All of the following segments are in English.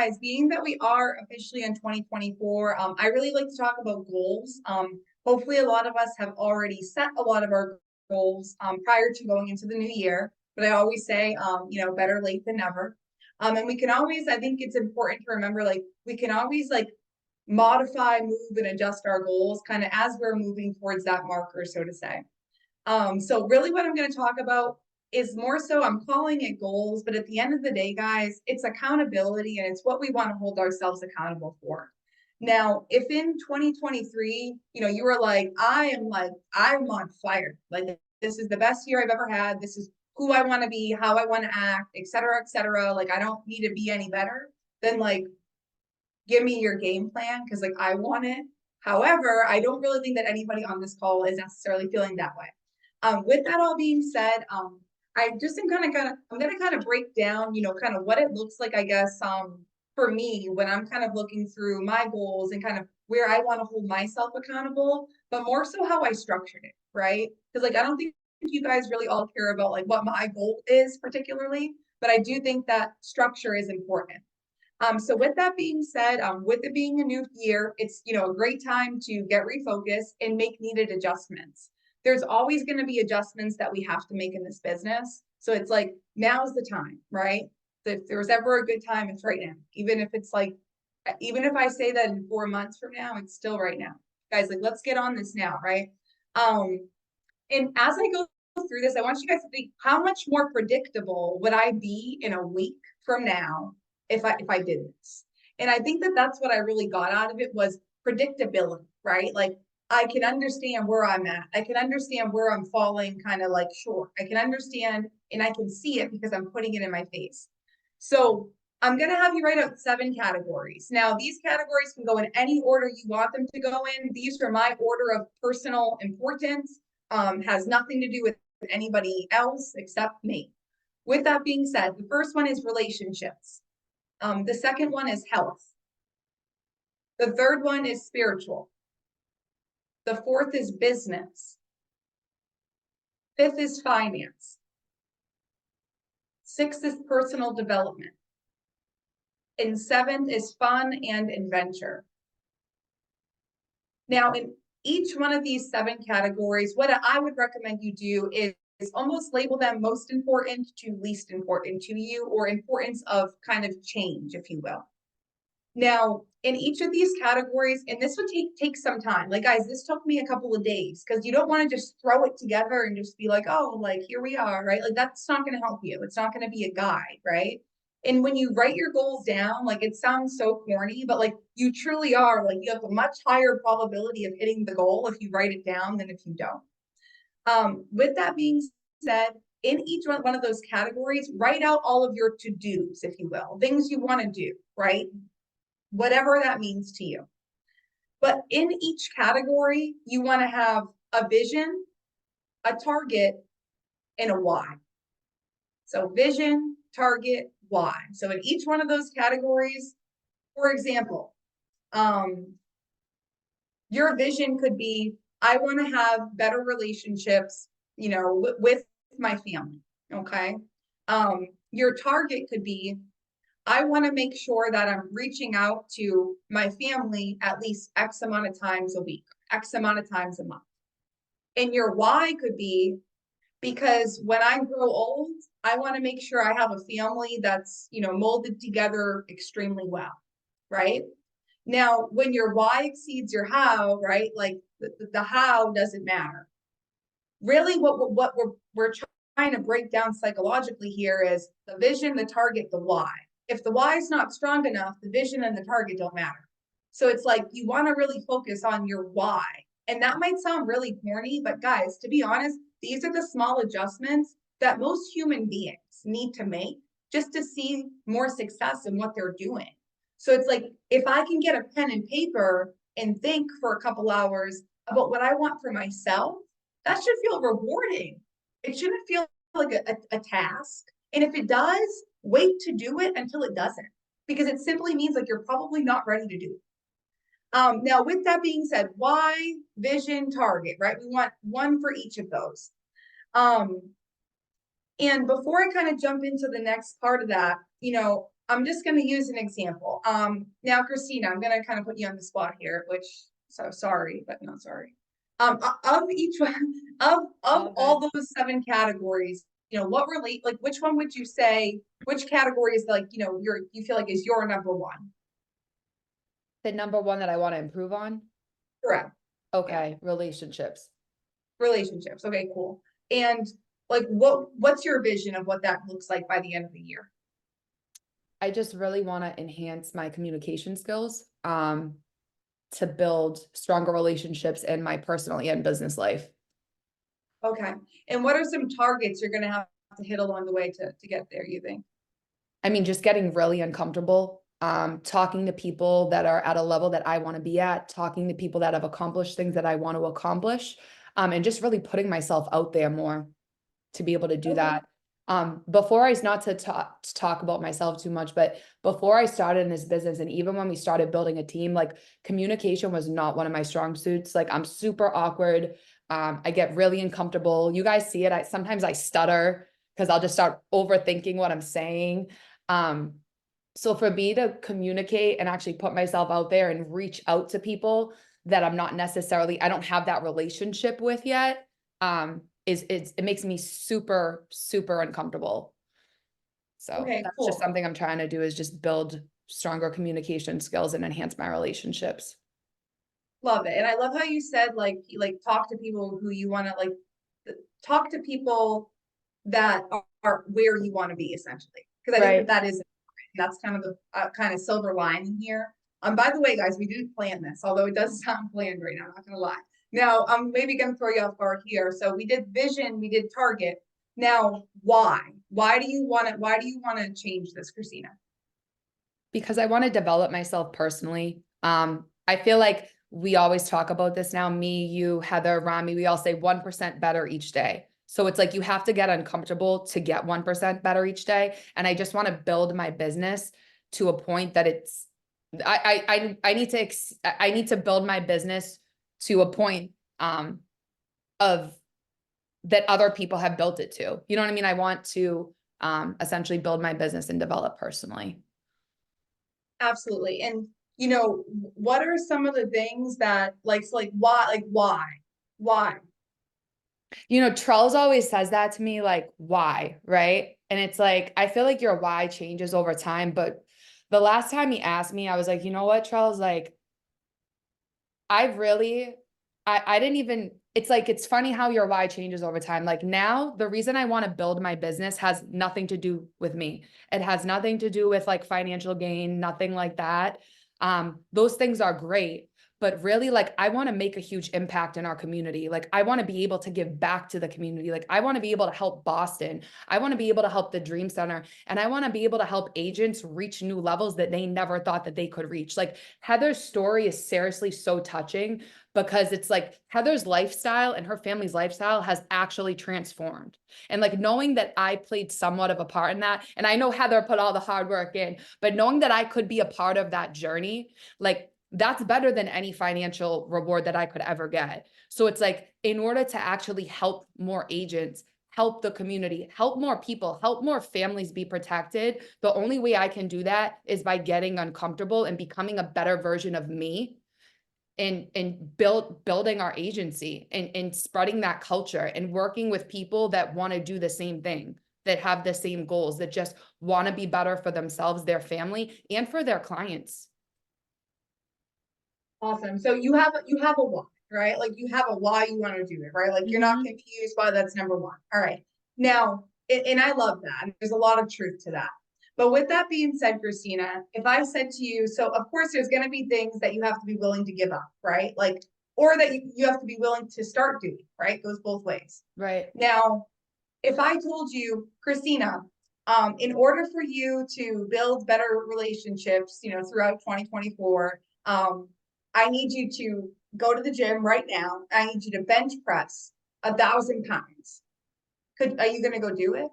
guys, being that we are officially in 2024, I really like to talk about goals. Hopefully a lot of us have already set a lot of our goals prior to going into the new year. But I always say, better late than never. And we can always, I think it's important to remember, like, we can always like modify, move, and adjust our goals kind of as we're moving towards that marker, so to say. So really what I'm going to talk about is more so, I'm calling it goals, but at the end of the day, guys, it's accountability and it's what we want to hold ourselves accountable for. Now, if in 2023, you were like, I'm on fire. Like, this is the best year I've ever had. This is who I want to be, how I want to act, et cetera, et cetera. Like, I don't need to be any better. Then like, give me your game plan because like I want it. However, I don't really think that anybody on this call is necessarily feeling that way. With that all being said, I just am I'm gonna kind of break down, kind of what it looks like, I guess, for me when I'm kind of looking through my goals and kind of where I want to hold myself accountable, but more so how I structured it, right? Because like I don't think you guys really all care about like what my goal is particularly, but I do think that structure is important. So with that being said, with it being a new year, it's a great time to get refocused and make needed adjustments. There's always going to be adjustments that we have to make in this business. So it's like now's the time, right? If there was ever a good time, it's right now. Even if it's like, even if I say that in 4 months from now, it's still right now. Guys, like let's get on this now, right? And as I go through this, I want you guys to think, how much more predictable would I be in a week from now if I did this? And I think that that's what I really got out of it was predictability, right? Like I can understand where I'm at. I can understand where I'm falling kind of like short. I can understand and I can see it because I'm putting it in my face. So I'm going to have you write out 7 categories. Now, these categories can go in any order you want them to go in. These are my order of personal importance, has nothing to do with anybody else except me. With that being said, the first one is relationships. The second one is health. The third one is spiritual. The fourth is business. Fifth is finance. Sixth is personal development. And seventh is fun and adventure. Now, in each one of these 7 categories, what I would recommend you do is almost label them most important to least important to you, or importance of kind of change, if you will. Now, in each of these categories, and this would take some time. Like, guys, this took me a couple of days because you don't want to just throw it together and just be like, oh, like, here we are, right? Like, that's not going to help you. It's not going to be a guide, right? And when you write your goals down, like it sounds so corny, but like you truly are, like you have a much higher probability of hitting the goal if you write it down than if you don't. With that being said, in each one of those categories, write out all of your to-dos, if you will, things you want to do, right? Whatever that means to you. But in each category, you want to have a vision, a target, and a why. So vision, target, why. So in each one of those categories, for example, your vision could be, I want to have better relationships, with my family. Okay. Your target could be, I want to make sure that I'm reaching out to my family at least X amount of times a week, X amount of times a month. And your why could be, because when I grow old, I want to make sure I have a family that's, molded together extremely well, right? Now, when your why exceeds your how, right? Like the how doesn't matter. Really, what we're trying to break down psychologically here is the vision, the target, the why. If the why is not strong enough, the vision and the target don't matter. So it's like you want to really focus on your why. And that might sound really corny, but guys, to be honest, these are the small adjustments that most human beings need to make just to see more success in what they're doing. So it's like, if I can get a pen and paper and think for a couple hours about what I want for myself, that should feel rewarding. It shouldn't feel like a task. And if it does, wait to do it until it doesn't, because it simply means like you're probably not ready to do it. Now, with that being said, why, vision, target, right? We want one for each of those. And before I kind of jump into the next part of that, I'm just going to use an example. Now, Christina, I'm going to kind of put you on the spot here, which, so sorry, but not sorry. Of each one, of All all good. those 7 categories, what relate, like, which one would you say, which category is like, you feel like is your number one? The number one that I want to improve on. Correct. Yeah. Okay, relationships. Relationships. Okay, cool. And like, what's your vision of what that looks like by the end of the year? I just really want to enhance my communication skills, to build stronger relationships in my personal and business life. Okay. And what are some targets you're going to have to hit along the way to get there, you think? I mean, just getting really uncomfortable, talking to people that are at a level that I want to be at, talking to people that have accomplished things that I want to accomplish, and just really putting myself out there more to be able to do Okay. that. Before I, not to talk about myself too much, but before I started in this business, and even when we started building a team, like communication was not one of my strong suits. Like I'm super awkward. I get really uncomfortable. You guys see it. Sometimes I stutter because I'll just start overthinking what I'm saying. So for me to communicate and actually put myself out there and reach out to people that I'm not necessarily, I don't have that relationship with yet, it makes me super, super uncomfortable. So Okay, that's just cool. something I'm trying to do, is just build stronger communication skills and enhance my relationships. Love it. And I love how you said like talk to people who you want to like talk to people that are where you want to be essentially. Because I think that Right. that is that's kind of the kind of silver lining here. By the way, guys, we didn't plan this, although it does sound planned right now. I'm not gonna lie. Now, I'm maybe gonna throw you off guard here. So we did vision, we did target. Now, why? Why do you want to? Why do you want to change this, Christina? Because I want to develop myself personally. I feel like we always talk about this now, me, you, Heather, Rami, we all say 1% better each day. So it's like you have to get uncomfortable to get 1% better each day. And I just want to build my business to a point that it's, I need to build my business to a point of that other people have built it to. You know what I mean? I want to essentially build my business and develop personally. Absolutely. And what are some of the things that like why why? Trells always says that to me, like, why, right? And it's like, I feel like your why changes over time. But the last time he asked me, I was like, you know what, Trells, like, I really, I didn't even, it's like, it's funny how your why changes over time. Like now, the reason I want to build my business has nothing to do with me. It has nothing to do with like financial gain, nothing like that. Those things are great. But really, like, I want to make a huge impact in our community. Like, I want to be able to give back to the community. Like, I want to be able to help Boston. I want to be able to help the Dream Center. And I want to be able to help agents reach new levels that they never thought that they could reach. Like, Heather's story is seriously so touching because it's like Heather's lifestyle and her family's lifestyle has actually transformed. And like knowing that I played somewhat of a part in that, and I know Heather put all the hard work in, but knowing that I could be a part of that journey, like that's better than any financial reward that I could ever get. So it's like, in order to actually help more agents, help the community, help more people, help more families be protected, the only way I can do that is by getting uncomfortable and becoming a better version of me, and building our agency, and spreading that culture and working with people that want to do the same thing, that have the same goals, that just want to be better for themselves, their family, and for their clients. Awesome. So you have a why, right? Like you have a why you want to do it, right? Like you're not Mm-hmm. confused why that's number one. All right. Now, and I love that. There's a lot of truth to that. But with that being said, Christina, if I said to you, so of course there's going to be things that you have to be willing to give up, right? Like, or that you have to be willing to start doing, right? Goes both ways. Right. Now, if I told you, Christina, in order for you to build better relationships, throughout 2024, I need you to go to the gym right now. I need you to bench press 1,000 pounds. Are you gonna go do it?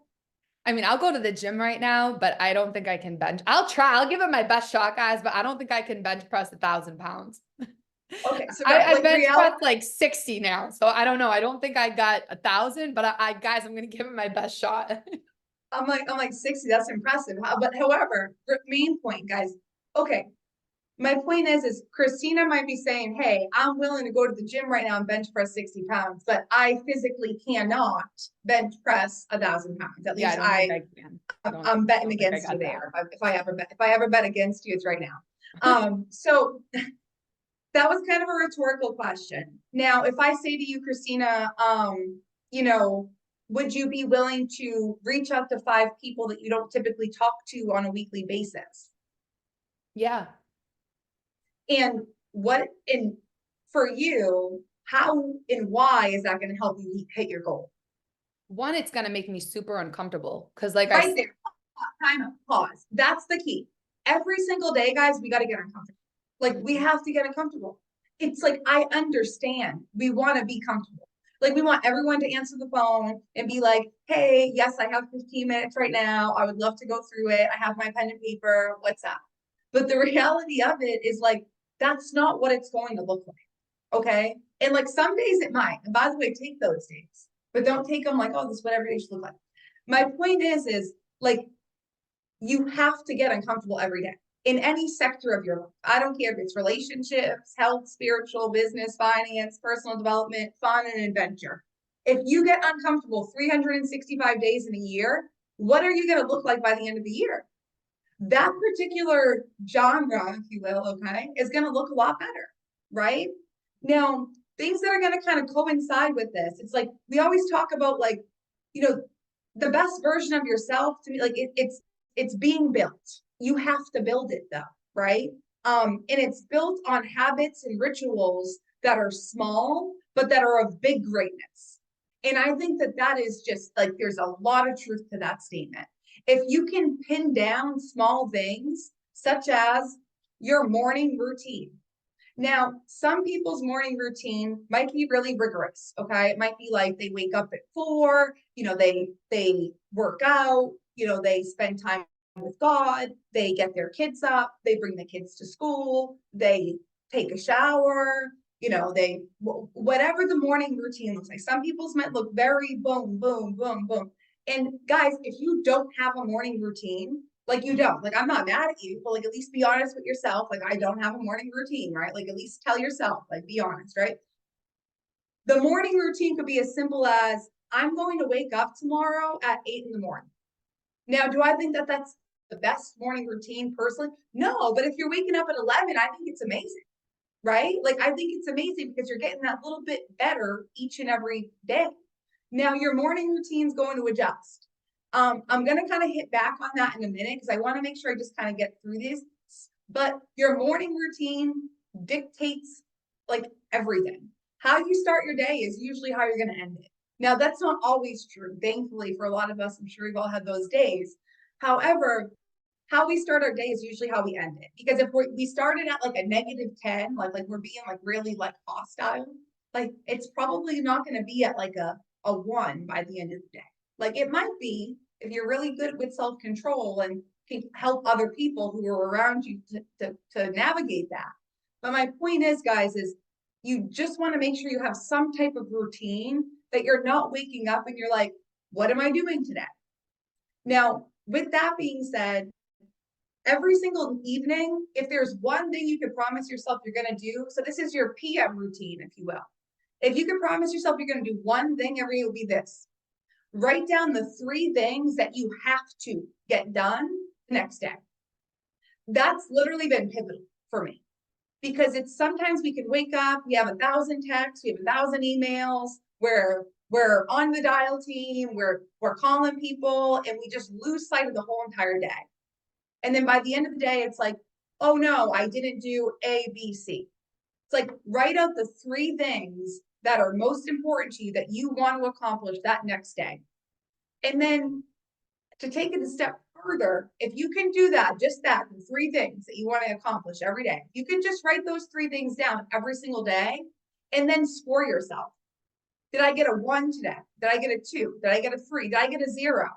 I mean, I'll go to the gym right now, but I don't think I can bench. I'll try. I'll give it my best shot, guys, but I don't think I can bench press 1,000 pounds. Okay, so I like bench reality. press like 60 now. So I don't know. I don't think I got 1,000, but guys, I'm gonna give it my best shot. I'm like 60, that's impressive. But however, main point, guys. Okay. My point is Christina might be saying, hey, I'm willing to go to the gym right now and bench press 60 pounds, but I physically cannot bench press 1,000 pounds. At Yeah, I least don't think I can. I'm betting Don't think I against you got that. there. If I ever bet against you, it's right now. So that was kind of a rhetorical question. Now, if I say to you, Christina, you know, would you be willing to reach out to 5 people that you don't typically talk to on a weekly basis? Yeah. And and for you, how and why is that going to help you hit your goal? One, it's gonna make me super uncomfortable because like Right there, time out, pause. That's the key. Every single day, guys, we got to get uncomfortable. Like we have to get uncomfortable. It's like I understand we want to be comfortable. Like we want everyone to answer the phone and be like, "Hey, yes, I have 15 minutes right now. I would love to go through it. I have my pen and paper. What's up?" But the reality of it is like that's not what it's going to look like. Okay. And like some days it might. And by the way, take those days, but don't take them like, oh, this is what every day should look like. My point is like you have to get uncomfortable every day in any sector of your life. I don't care if it's relationships, health, spiritual, business, finance, personal development, fun, and adventure. If you get uncomfortable 365 days in a year, what are you going to look like by the end of the year? That particular genre, if you will, okay, is going to look a lot better, right? Now, things that are going to kind of coincide with this, it's like we always talk about like, you know, the best version of yourself to me, like it's being built. You have to build it though, right? And it's built on habits and rituals that are small, but that are of big greatness. And I think that that is just like there's a lot of truth to that statement. If you can pin down small things, such as your morning routine. Now, some people's morning routine might be really rigorous. Okay. It might be like they wake up at 4, they work out, they spend time with God, they get their kids up, they bring the kids to school, they take a shower, they whatever the morning routine looks like. Some people's might look very boom, boom, boom, boom. And guys, if you don't have a morning routine, like you don't, like I'm not mad at you, but like at least be honest with yourself. Like I don't have a morning routine, right? Like at least tell yourself, like be honest, right? The morning routine could be as simple as I'm going to wake up tomorrow at 8 in the morning. Now, do I think that that's the best morning routine personally? No, but if you're waking up at 11, I think it's amazing, right? Like I think it's amazing because you're getting that little bit better each and every day. Now, your morning routine is going to adjust. I'm going to kind of hit back on that in a minute because I want to make sure I just kind of get through this. But your morning routine dictates like everything. How you start your day is usually how you're going to end it. Now, that's not always true. Thankfully, for a lot of us, I'm sure we've all had those days. However, how we start our day is usually how we end it. Because if we started at like a -10, like we're being like really like hostile, like it's probably not going to be at like a 1 by the end of the day. Like it might be if you're really good with self-control and can help other people who are around you to navigate that. But my point is, guys, is you just want to make sure you have some type of routine that you're not waking up and you're like, what am I doing today? Now, with that being said, every single evening, if there's one thing you could promise yourself you're going to do, so this is your PM routine, if you will. If you could promise yourself you're going to do one thing every day, it will be this. Write down the 3 things that you have to get done the next day. That's literally been pivotal for me because it's sometimes we can wake up, we have 1,000 texts, we have 1,000 emails, we're on the dial team, we're calling people, and we just lose sight of the whole entire day. And then by the end of the day, it's like, oh no, I didn't do A, B, C. It's like write out the 3 things that are most important to you that you want to accomplish that next day. And then to take it a step further, if you can do that, just that, the 3 things that you want to accomplish every day, you can just write those 3 things down every single day and then score yourself. Did I get a 1 today? Did I get a 2? Did I get a 3? Did I get a 0?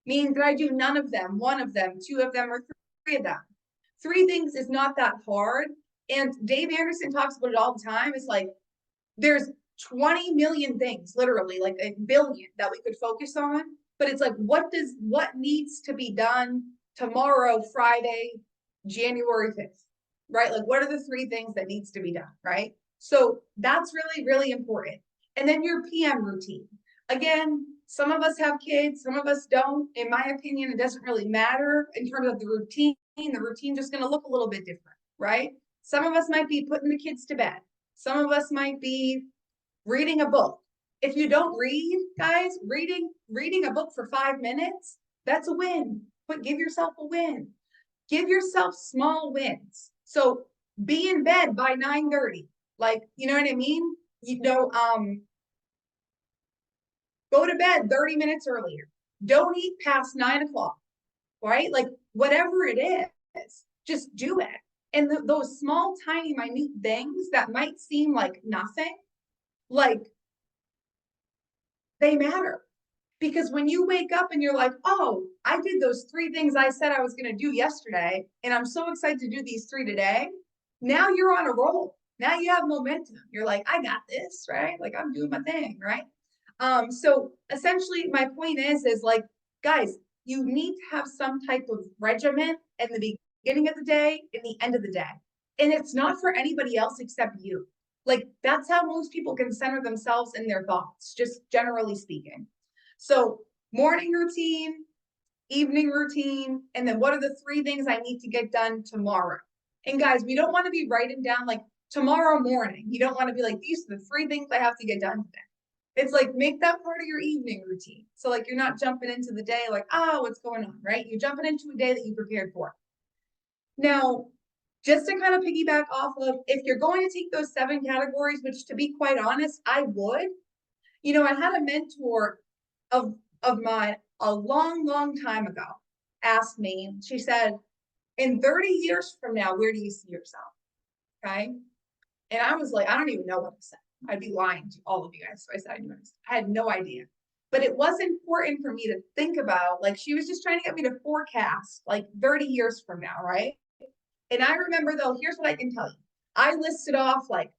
Meaning, did I do none of them, 1 of them, 2 of them, or 3 of them? 3 things is not that hard. And Dave Anderson talks about it all the time. It's like there's 20 million things, literally like a billion that we could focus on. but it's like, what needs to be done tomorrow, Friday, January 5th, right? Like, what are the 3 things that needs to be done, right? So that's really, really important. And then your PM routine. Again, some of us have kids, some of us don't. In my opinion, it doesn't really matter in terms of the routine. The routine just going to look a little bit different, right? Some of us might be putting the kids to bed. Some of us might be reading a book. If you don't read, guys, reading a book for 5 minutes, that's a win. But give yourself a win. Give yourself small wins. So be in bed by 9:30. Like, you know what I mean? Go to bed 30 minutes earlier. Don't eat past 9 o'clock, right? Like, whatever it is, just do it. And those small, tiny, minute things that might seem like nothing, like, they matter. Because when you wake up and you're like, oh, I did those 3 things I said I was going to do yesterday, and I'm so excited to do these 3 today. Now you're on a roll. Now you have momentum. You're like, I got this, right? Like, I'm doing my thing, right? So essentially my point is like, guys, you need to have some type of regimen in the beginning of the day, in the end of the day. And it's not for anybody else except you. Like, that's how most people can center themselves in their thoughts, just generally speaking. So morning routine, evening routine, and then what are the 3 things I need to get done tomorrow? And guys, we don't want to be writing down like tomorrow morning. You don't want to be like, these are the 3 things I have to get done today. It's like, make that part of your evening routine. So like, you're not jumping into the day like, oh, what's going on, right? You're jumping into a day that you prepared for. Now, just to kind of piggyback off of, if you're going to take those 7 categories, which to be quite honest, I would, I had a mentor of mine a long, long time ago asked me, she said, in 30 years from now, where do you see yourself? Okay. And I was like, I don't even know what to say. I'd be lying to all of you guys. So I said, I had no idea. But it was important for me to think about, like, she was just trying to get me to forecast like 30 years from now, right? And I remember, though, here's what I can tell you. I listed off like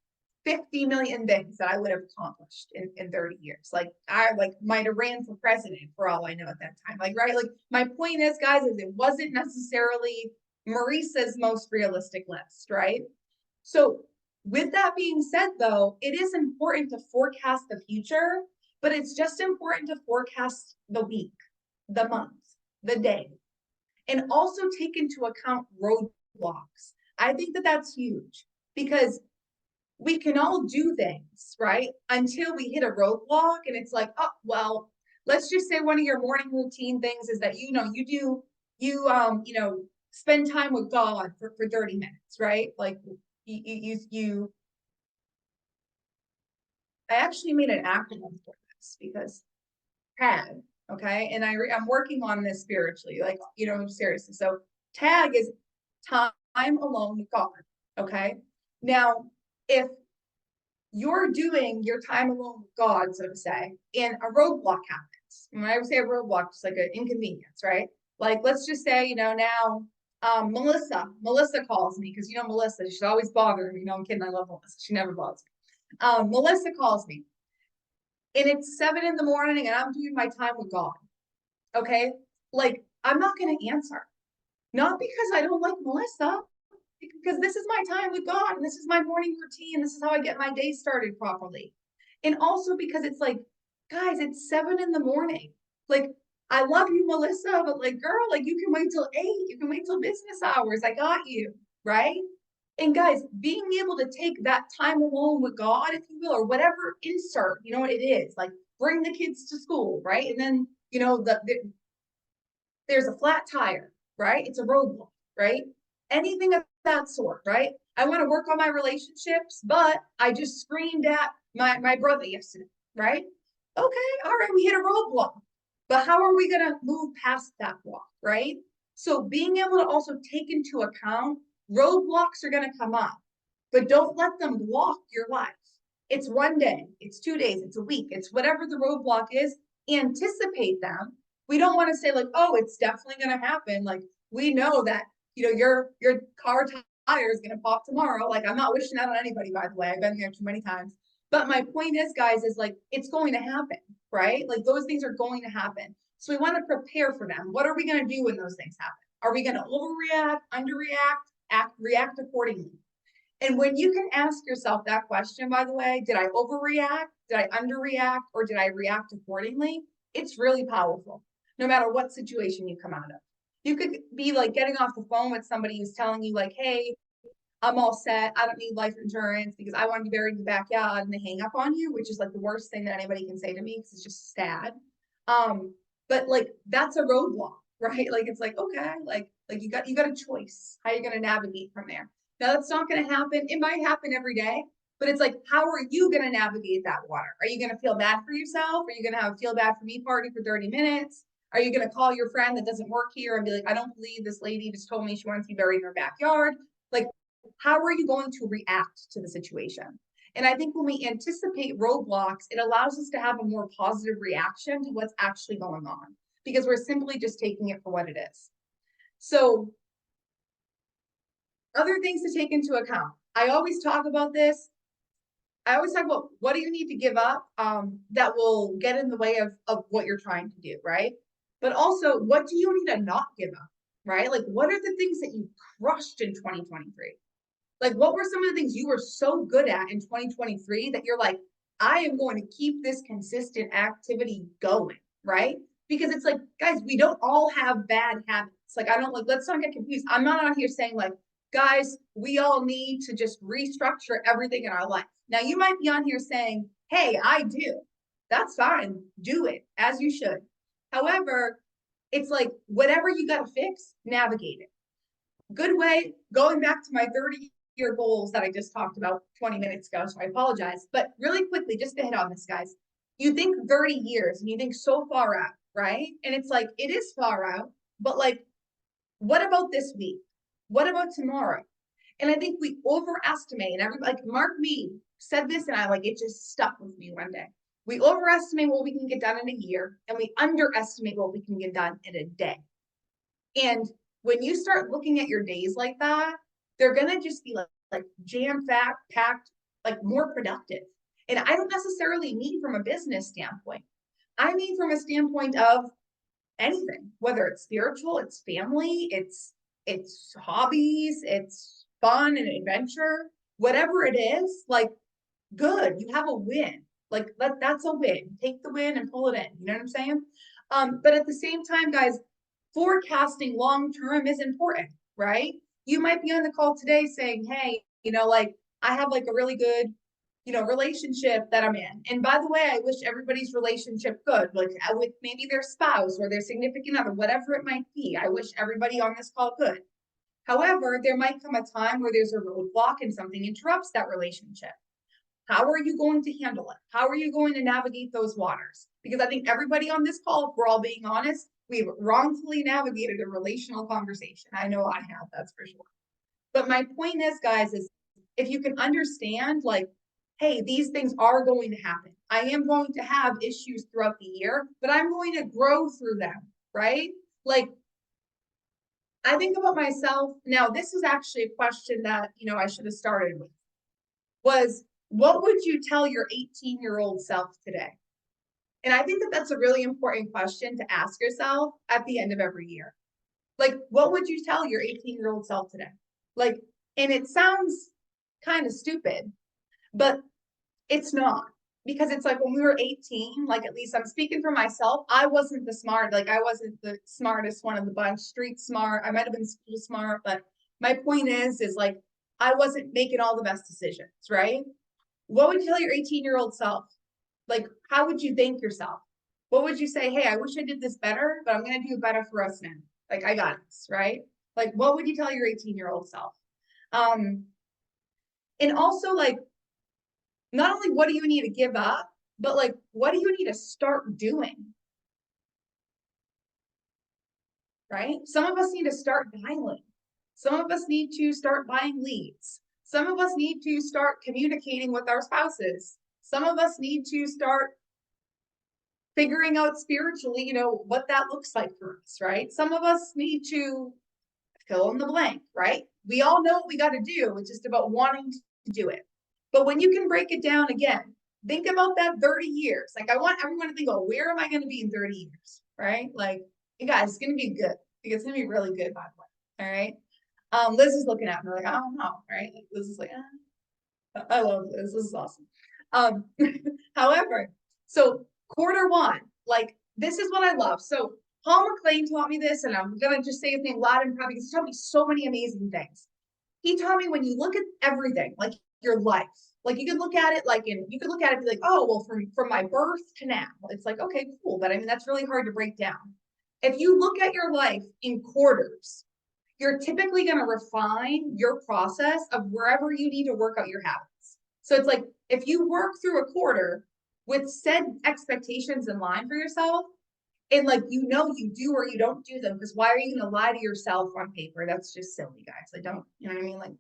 50 million things that I would have accomplished in 30 years. Like, I might have ran for president for all I know at that time. Like, right? Like, my point is, guys, is it wasn't necessarily Marysa's most realistic list, right? So with that being said, though, it is important to forecast the future, but it's just important to forecast the week, the month, the day, and also take into account roadblocks. I think that that's huge, because we can all do things, right? Until we hit a roadblock and it's like, oh, well, let's just say one of your morning routine things is that, you spend time with God for 30 minutes, right? Like, I actually made an acronym for this, because TAG, okay? And I'm working on this spiritually, like, seriously. So TAG is time alone with God, okay? Now, if you're doing your time alone with God, so to say, and a roadblock happens. When I would say a roadblock, it's like an inconvenience, right? Like, let's just say, now, Melissa calls me, because, Melissa, she's always bothering me. No, I'm kidding. I love Melissa. She never bothers me. Melissa calls me, and it's 7 in the morning, and I'm doing my time with God. Okay. Like, I'm not going to answer. Not because I don't like Melissa, because this is my time with God, and this is my morning routine. This is how I get my day started properly. And also because it's like, guys, it's 7 in the morning. Like, I love you, Melissa, but like, girl, like, you can wait till 8. You can wait till business hours. I got you, right? And guys, being able to take that time alone with God, if you will, or whatever insert, what it is, like, bring the kids to school, right? And then, there's a flat tire, right? It's a roadblock, right? Anything of that sort, right? I want to work on my relationships, but I just screamed at my brother yesterday, right? Okay, all right, we hit a roadblock, but how are we going to move past that block, right? So being able to also take into account roadblocks are going to come up, but don't let them block your life. It's one day, it's 2 days, it's a week, it's whatever the roadblock is. Anticipate them. We don't want to say like, oh, it's definitely going to happen. Like, we know that, your car tire is going to pop tomorrow. Like, I'm not wishing that on anybody, by the way. I've been there too many times. But my point is, guys, is like, it's going to happen, right? Like, those things are going to happen. So we want to prepare for them. What are we going to do when those things happen? Are we going to overreact, underreact, react accordingly? And when you can ask yourself that question, by the way, did I overreact? Did I underreact? Or did I react accordingly? It's really powerful, no matter what situation you come out of. You could be like getting off the phone with somebody who's telling you like, hey, I'm all set. I don't need life insurance because I want to be buried in the backyard, and they hang up on you, which is like the worst thing that anybody can say to me because it's just sad. But like that's a roadblock, right? Like it's like, okay, like you got a choice how you're gonna navigate from there. Now that's not gonna happen. It might happen every day, but it's like, how are you gonna navigate that water? Are you gonna feel bad for yourself? Are you gonna have a feel bad for me party for 30 minutes? Are you gonna call your friend that doesn't work here and be like, I don't believe this lady just told me she wants to be buried in her backyard? Like, how are you going to react to the situation? And I think when we anticipate roadblocks, it allows us to have a more positive reaction to what's actually going on because we're simply just taking it for what it is. So, other things to take into account. I always talk about this. I always talk about what do you need to give up that will get in the way of what you're trying to do, right? But also, what do you need to not give up, right? Like, what are the things that you crushed in 2023? Like, what were some of the things you were so good at in 2023 that you're like, I am going to keep this consistent activity going, right? Because it's like, guys, we don't all have bad habits. Like, I don't like, let's not get confused. I'm not on here saying, like, guys, we all need to just restructure everything in our life. Now, you might be on here saying, hey, I do. That's fine. Do it as you should. However, it's like, whatever you got to fix, navigate it. Good way, going back to my 30-year goals that I just talked about 20 minutes ago, so I apologize. But really quickly, just to hit on this, guys, you think 30 years and you think so far out, right? And it's like, it is far out, but like, what about this week? What about tomorrow? And I think we overestimate, and everybody, like Mark Mead said this, and I like it just stuck with me one day. We overestimate what we can get done in a year, and we underestimate what we can get done in a day. And when you start looking at your days like that, they're gonna just be like jam-packed, like more productive. And I don't necessarily mean from a business standpoint. I mean from a standpoint of anything, whether it's spiritual, it's family, it's hobbies, it's fun and adventure, whatever it is, like good, you have a win. Like that's a win. Take the win and pull it in. You know what I'm saying? But at the same time, guys, forecasting long term is important, right? You might be on the call today saying, hey, like I have like a really good, relationship that I'm in. And by the way, I wish everybody's relationship good, like with maybe their spouse or their significant other, whatever it might be. I wish everybody on this call good. However, there might come a time where there's a roadblock and something interrupts that relationship. How are you going to handle it? How are you going to navigate those waters? Because I think everybody on this call, if we're all being honest, we've wrongfully navigated a relational conversation. I know I have, that's for sure. But my point is, guys, is if you can understand, like, hey, these things are going to happen. I am going to have issues throughout the year, but I'm going to grow through them, right? Like, I think about myself. Now, this is actually a question that, I should have started with. Was what would you tell your 18-year-old self today? And I think that that's a really important question to ask yourself at the end of every year. Like, what would you tell your 18-year-old self today? Like, and it sounds kind of stupid, but it's not. Because it's like when we were 18, like at least I'm speaking for myself, I wasn't the smartest one of the bunch, street smart. I might have been school smart, but my point is like, I wasn't making all the best decisions, right? What would you tell your 18-year-old self? Like, how would you thank yourself? What would you say? Hey, I wish I did this better, but I'm going to do it better for us now. Like, I got this, right? Like, what would you tell your 18-year-old self? And also, like, not only what do you need to give up, but like, what do you need to start doing? Right? Some of us need to start dialing. Some of us need to start buying leads. Some of us need to start communicating with our spouses. Some of us need to start figuring out spiritually, what that looks like for us, right? Some of us need to fill in the blank, right? We all know what we got to do. It's just about wanting to do it. But when you can break it down again, think about that 30 years. Like I want everyone to think, oh, where am I going to be in 30 years, right? Like, you guys, it's gonna be good. It's gonna be really good, by the way. All right. Liz is looking at me like, I don't know, right? Like, Liz is like, I love Liz. This is awesome. Um, however, so quarter 1, like this is what I love. So Paul McLean taught me this, and I'm gonna just say his name loud and proud because he taught me so many amazing things. He taught me when you look at everything, like your life, like you could look at it like you could look at it and be like, oh, well, from my birth to now, it's like, okay, cool. But I mean, that's really hard to break down. If you look at your life in quarters, you're typically going to refine your process of wherever you need to work out your habits. So it's like, if you work through a quarter with said expectations in line for yourself, and like, you do or you don't do them, because why are you going to lie to yourself on paper? That's just silly, guys. Like, don't, you know what I mean? Like,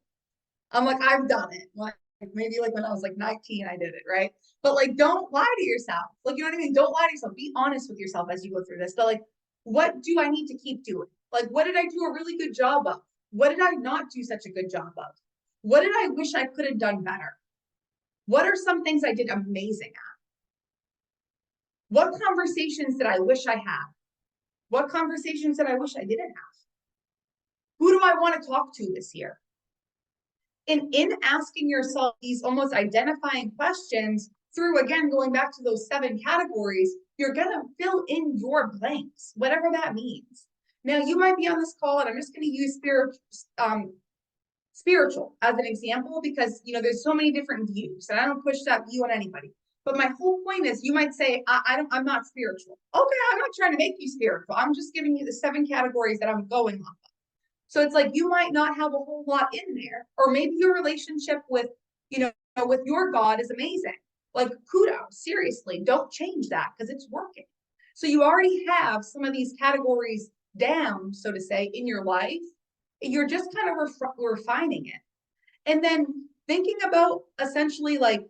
I'm like, I've done it. Like, maybe like when I was like 19, I did it, right? But like, don't lie to yourself. Like, you know what I mean? Don't lie to yourself. Be honest with yourself as you go through this. But like, what do I need to keep doing? Like, what did I do a really good job of? What did I not do such a good job of? What did I wish I could have done better? What are some things I did amazing at? What conversations did I wish I had? What conversations did I wish I didn't have? Who do I want to talk to this year? And in asking yourself these almost identifying questions through, again, going back to those 7 categories, you're going to fill in your blanks, whatever that means. Now, you might be on this call, and I'm just going to use spiritual as an example, because, you know, there's so many different views, and I don't push that view on anybody. But my whole point is, you might say, I'm not spiritual. Okay, I'm not trying to make you spiritual. I'm just giving you the 7 categories that I'm going off of. So it's like, you might not have a whole lot in there, or maybe your relationship with, you know, with your God is amazing. Like, kudos, seriously, don't change that because it's working. So you already have some of these categories down, so to say, in your life. You're just kind of refining it. And then thinking about essentially like,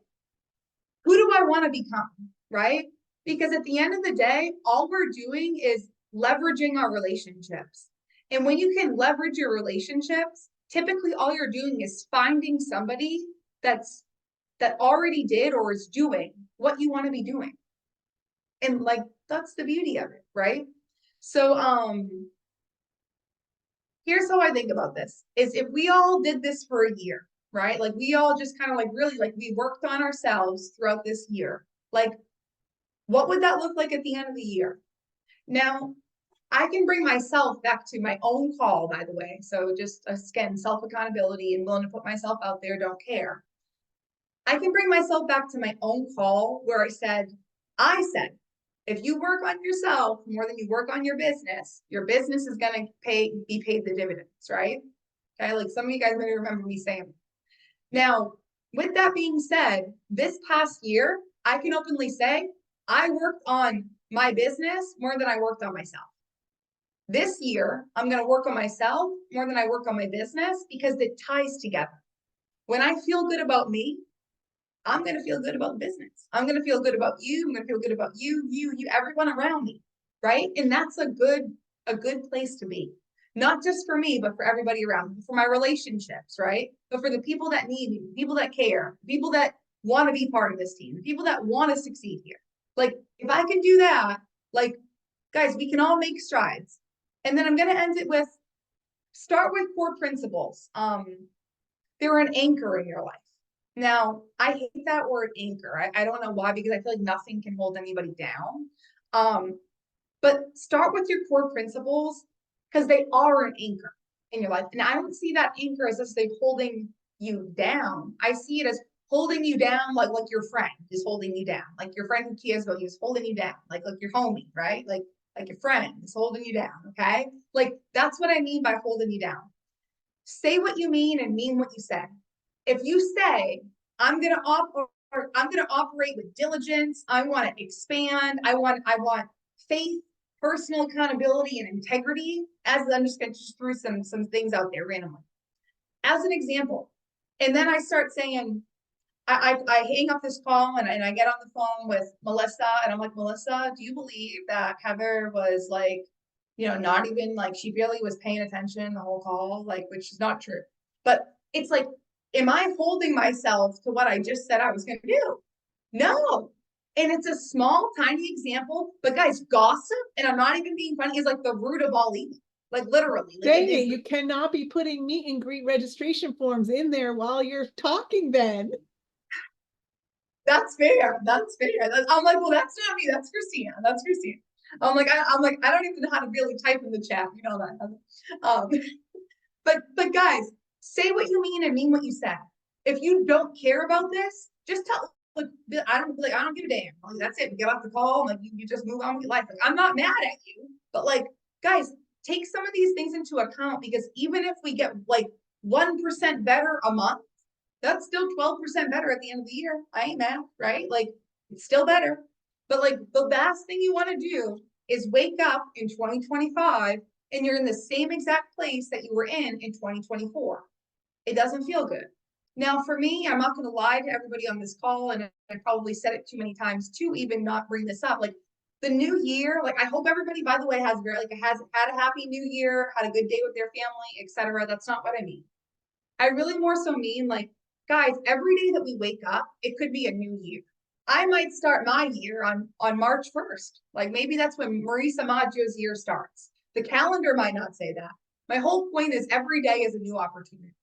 who do I want to become, right? Because at the end of the day, all we're doing is leveraging our relationships. And when you can leverage your relationships, typically all you're doing is finding somebody that already did or is doing what you want to be doing. And like, that's the beauty of it, right? So here's how I think about this is, if we all did this for a year, right? Like, we all just kind of like really like we worked on ourselves throughout this year. Like, what would that look like at the end of the year? Now, I can bring myself back to my own call, by the way. So just, again, self-accountability and willing to put myself out there, don't care. I can bring myself back to my own call where I said, if you work on yourself more than you work on your business is going to be paid the dividends, right? Okay, like some of you guys may remember me saying that. Now, with that being said, this past year, I can openly say I worked on my business more than I worked on myself. This year, I'm going to work on myself more than I work on my business, because it ties together. When I feel good about me, I'm going to feel good about the business. I'm going to feel good about you. I'm going to feel good about you, everyone around me, right? And that's a good place to be. Not just for me, but for everybody around me, for my relationships, right? But for the people that need me, people that care, people that want to be part of this team, the people that want to succeed here. Like, if I can do that, like, guys, we can all make strides. And then I'm going to end it with, start with core principles. They're an anchor in your life. Now, I hate that word anchor. I don't know why, because I feel like nothing can hold anybody down. But start with your core principles, because they are an anchor in your life. And I don't see that anchor as if they're holding you down. I see it as holding you down, like your friend is holding you down. Like your friend who cares about you is holding you down. Like your homie, right? Like your friend is holding you down, okay? Like, that's what I mean by holding you down. Say what you mean and mean what you say. If you say, I'm gonna operate with diligence, I want to expand, I want faith, personal accountability, and integrity, as I'm just going to throw some things out there randomly as an example. And then I start saying, I hang up this call and I get on the phone with Melissa, and I'm like, Melissa, do you believe that Heather was like, you know, not even like, she barely was paying attention the whole call, like, which is not true. But it's like, am I holding myself to what I just said I was going to do? No. And it's a small, tiny example, but guys, gossip, and I'm not even being funny, is like the root of all evil. Like literally, like it Dang it, is. you cannot be putting meet and greet registration forms in there while you're talking then. That's fair. That's fair. I'm like, well, that's not me. That's Christina. That's Christina. I'm like, I don't even know how to really type in the chat. You know that. But guys, say what you mean and mean what you said. If you don't care about this, just tell. Like, I don't give a damn. Like, that's it. Get off the call. Like, you just move on with your life. Like, I'm not mad at you, but like, guys, take some of these things into account, because even if we get like 1% better a month, that's still 12% better at the end of the year. I ain't mad, right? Like, it's still better. But like, the last thing you want to do is wake up in 2025 and you're in the same exact place that you were in 2024. It doesn't feel good. Now, for me, I'm not going to lie to everybody on this call, and I probably said it too many times to even not bring this up. Like, the new year, like, I hope everybody, by the way, has had a happy new year, had a good day with their family, etc. That's not what I mean. I really more so mean, like, guys, every day that we wake up, it could be a new year. I might start my year on March 1st. Like, maybe that's when Marysa Maggio's year starts. The calendar might not say that. My whole point is every day is a new opportunity.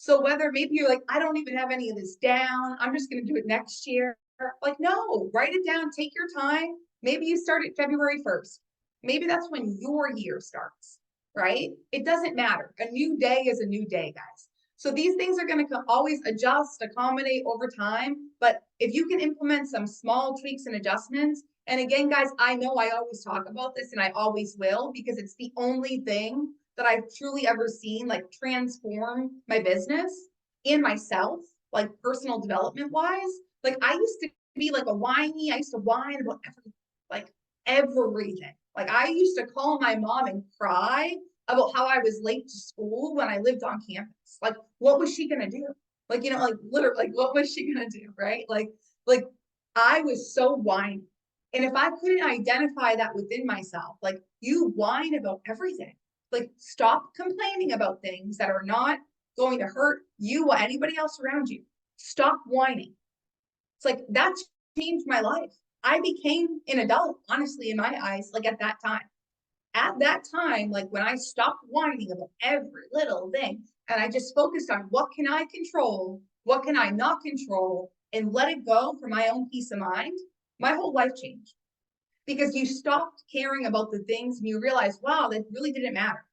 So whether maybe you're like, I don't even have any of this down, I'm just going to do it next year. Like, no, write it down, take your time. Maybe you start at February 1st. Maybe that's when your year starts, right? It doesn't matter. A new day is a new day, guys. So these things are going to always adjust, accommodate over time. But if you can implement some small tweaks and adjustments, and again, guys, I know I always talk about this and I always will, because it's the only thing that I've truly ever seen like transform my business and myself, like personal development wise. Like, I used to be like I used to whine about everything, like everything. Like, I used to call my mom and cry about how I was late to school when I lived on campus. Like, what was she gonna do? Like, like literally, like, what was she gonna do? Right? Like I was so whiny. And if I couldn't identify that within myself, like, you whine about everything. Like, stop complaining about things that are not going to hurt you or anybody else around you. Stop whining. It's like that changed my life. I became an adult, honestly, in my eyes, like at that time. At that time, like when I stopped whining about every little thing and I just focused on what can I control, what can I not control, and let it go for my own peace of mind, my whole life changed. Because you stopped caring about the things and you realized, wow, that really didn't matter.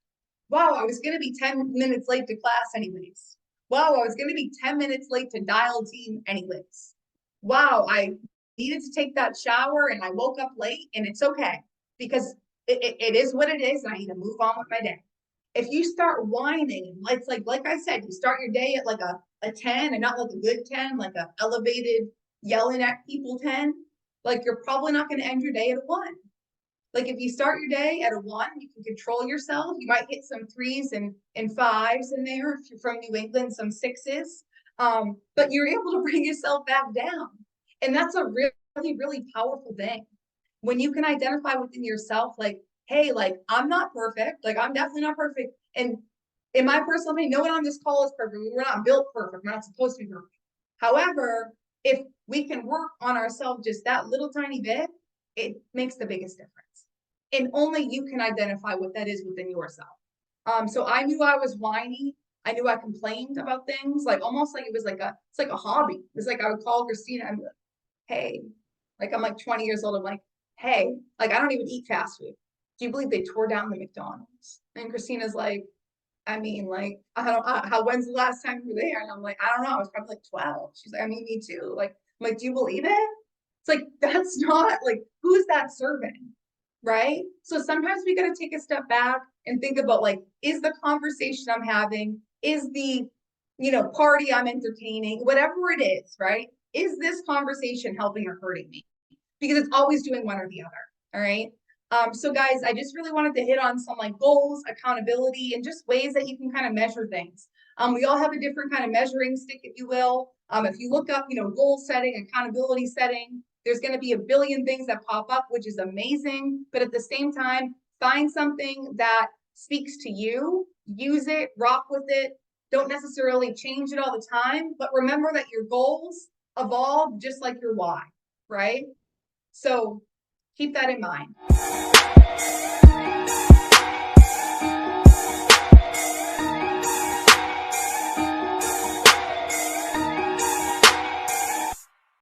Wow, I was going to be 10 minutes late to class anyways. Wow, I was going to be 10 minutes late to dial team anyways. Wow, I needed to take that shower and I woke up late, and it's okay, because it is what it is and I need to move on with my day. If you start whining, it's like I said, you start your day at like a 10 and not like a good 10, like a elevated yelling at people 10, like you're probably not going to end your day at a 1. Like, if you start your day at a 1, you can control yourself. You might hit some 3s and 5s in there. If you're from New England, some 6s. But you're able to bring yourself back down. And that's a really, really powerful thing. When you can identify within yourself, like, hey, like, I'm not perfect. Like, I'm definitely not perfect. And in my personal opinion, no one on this call is perfect. We're not built perfect. We're not supposed to be perfect. However, if we can work on ourselves just that little tiny bit, it makes the biggest difference. And only you can identify what that is within yourself. So I knew I was whiny. I knew I complained about things, like almost like it's like a hobby. It was like I would call Christina and be like, hey, like I'm like 20 years old. I'm like, hey, like I don't even eat fast food. Do you believe they tore down the McDonald's? And Christina's like, I mean, like, I don't how when's the last time you were there? And I'm like, I don't know. I was probably like 12. She's like, I mean, me too. Like, I'm like, do you believe it? It's like, that's not like, who's that serving? Right? So sometimes we got to take a step back and think about, like, is the conversation I'm having, is the, party I'm entertaining, whatever it is, right? Is this conversation helping or hurting me? Because it's always doing one or the other. All right. So guys, I just really wanted to hit on some like goals, accountability, and just ways that you can kind of measure things. We all have a different kind of measuring stick, if you will. If you look up, goal setting, accountability setting, there's going to be a billion things that pop up, which is amazing. But at the same time, find something that speaks to you, use it, rock with it. Don't necessarily change it all the time, but remember that your goals evolve just like your why, right? So keep that in mind.